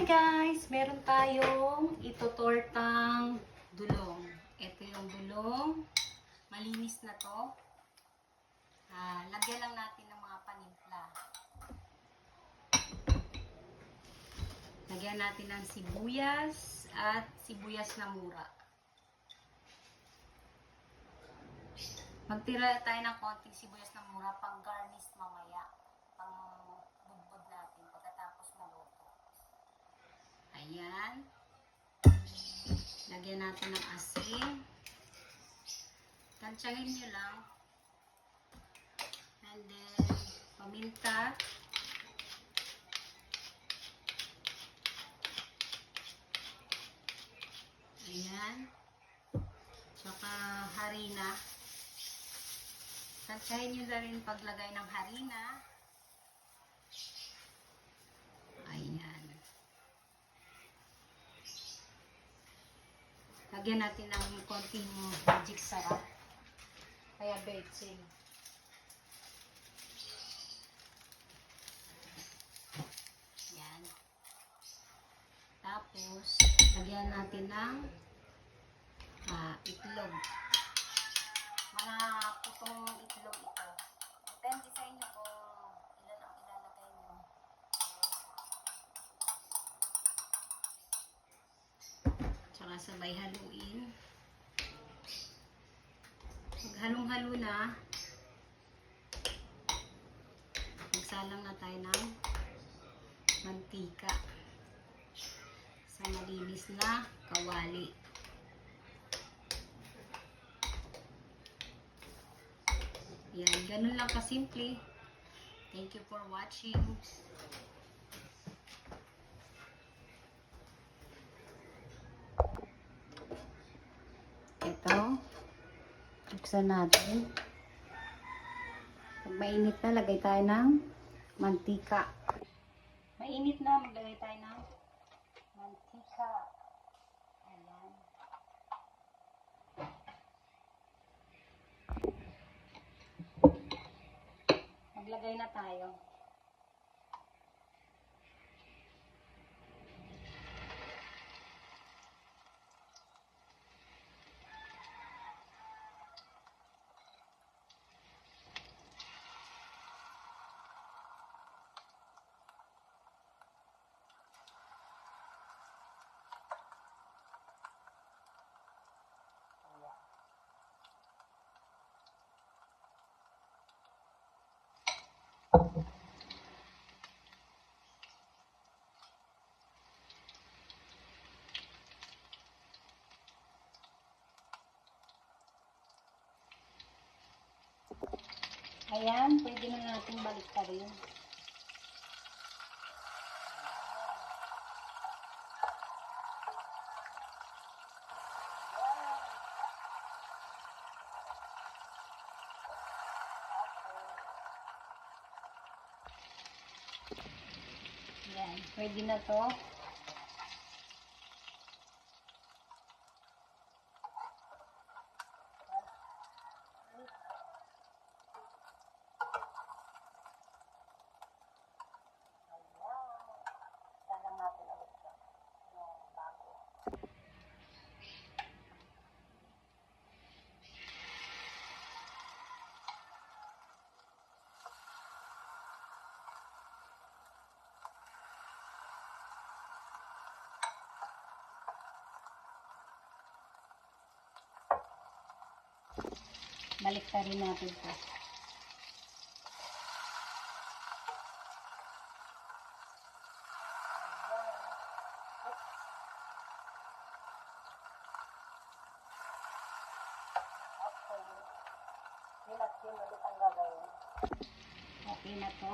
guys! Meron tayong itotortang dulong. Ito yung dulong. Malinis na to. Lagyan lang natin ng mga panimpla. Lagyan natin ng sibuyas at sibuyas na mura. Magtira tayo ng konting sibuyas na mura pang garnish mamaya. Pang budbud natin pagkatapos maluto. Ayan. Lagyan natin ng asin. Tansyahin nyo lang. And then, paminta. Ayan. Tsaka harina. Tansyahin nyo na rin paglagay ng harina. Ayan. Lagyan natin ng konting magic sarap. Kaya betsin. Ayan. Tapos, lagyan natin ng itlog. Mga putong itlog ito. Depende sa inyo kung ilan ang ilalagay nyo. Tsaka sabay haluin. Maghalong-halo na. Magsalang na tayo ng mantika sa malinis na kawali. Yan, ganun lang kasimple. Thank you for watching. Ito, buksan natin. Pag mainit na, lagay tayo ng mantika. Mainit na, maglagay tayo ng mantika. Ayan. Maglagay na tayo. Ayan, pwede na natin baliktarin. Ayan, pwede na to. Baliktarin natin to. Okay na to.